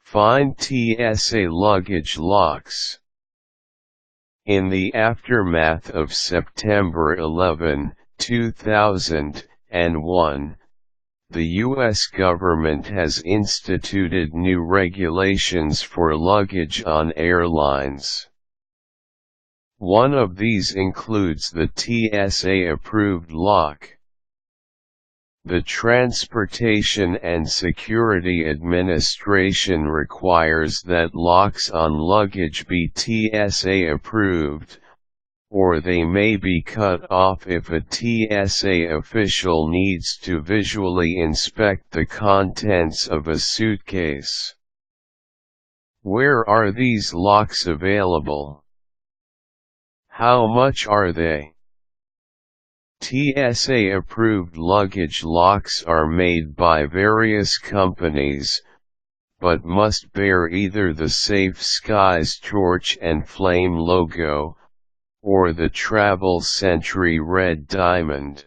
Find TSA luggage locks. In the aftermath of September 11, 2001, the U.S. government has instituted new regulations for luggage on airlines. One of these includes the TSA-approved lock. The Transportation and Security Administration requires that locks on luggage be TSA-approved, or they may be cut off if a TSA official needs to visually inspect the contents of a suitcase. Where are these locks available? How much are they? TSA-approved luggage locks are made by various companies, but must bear either the Safe Skies torch and flame logo, or the Travel Sentry red diamond.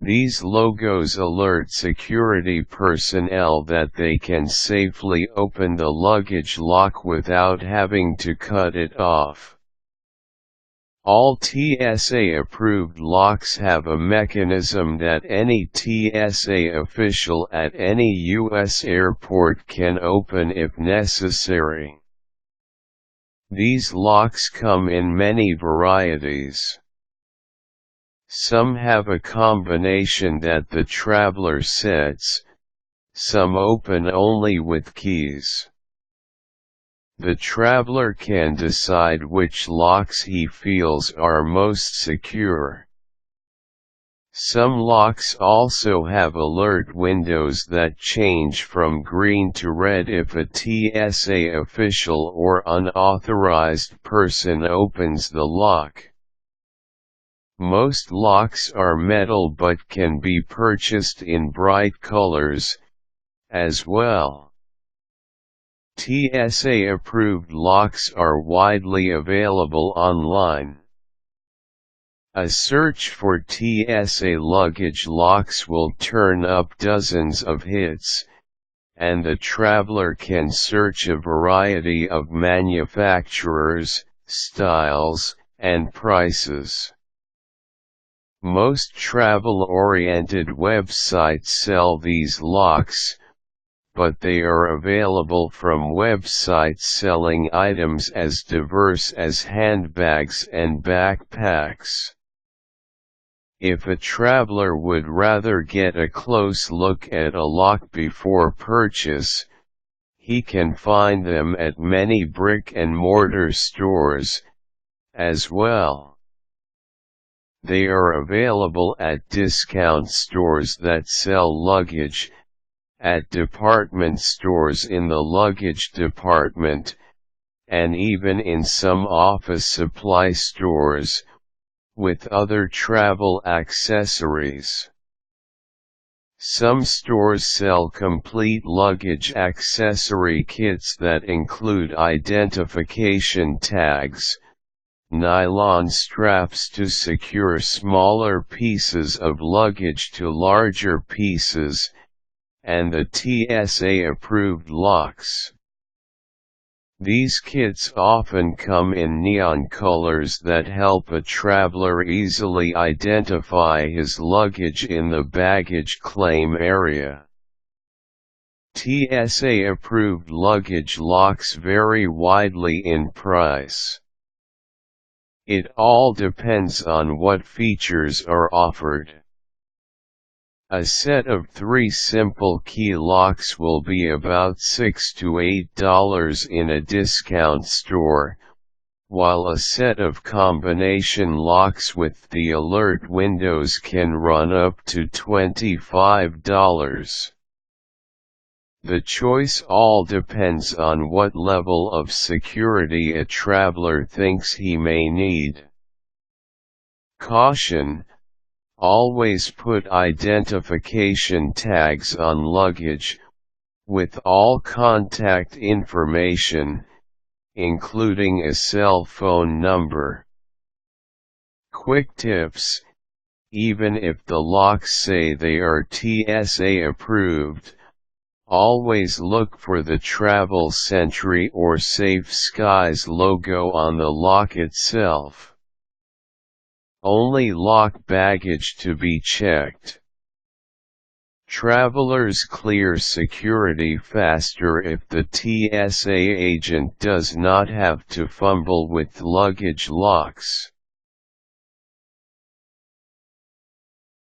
These logos alert security personnel that they can safely open the luggage lock without having to cut it off. All TSA-approved locks have a mechanism that any TSA official at any U.S. airport can open if necessary. These locks come in many varieties. Some have a combination that the traveler sets, some open only with keys. The traveler can decide which locks he feels are most secure. Some locks also have alert windows that change from green to red if a TSA official or unauthorized person opens the lock. Most locks are metal but can be purchased in bright colors, as well. TSA-approved locks are widely available online. A search for TSA luggage locks will turn up dozens of hits, and the traveler can search a variety of manufacturers, styles, and prices. Most travel-oriented websites sell these locks, but they are available from websites selling items as diverse as handbags and backpacks. If a traveler would rather get a close look at a lock before purchase, he can find them at many brick-and-mortar stores, as well. They are available at discount stores that sell luggage, at department stores in the luggage department, and even in some office supply stores, with other travel accessories. Some stores sell complete luggage accessory kits that include identification tags, nylon straps to secure smaller pieces of luggage to larger pieces, and the TSA-approved locks. These kits often come in neon colors that help a traveler easily identify his luggage in the baggage claim area. TSA-approved luggage locks vary widely in price. It all depends on what features are offered. A set of 3 simple key locks will be about $6 to $8 in a discount store, while a set of combination locks with the alert windows can run up to $25. The choice all depends on what level of security a traveler thinks he may need. Caution: always put identification tags on luggage, with all contact information, including a cell phone number. Quick tips: even if the locks say they are TSA approved, Always look for the Travel Sentry or Safe Skies logo on the lock itself. Only lock baggage to be checked. Travelers clear security faster if the TSA agent does not have to fumble with luggage locks.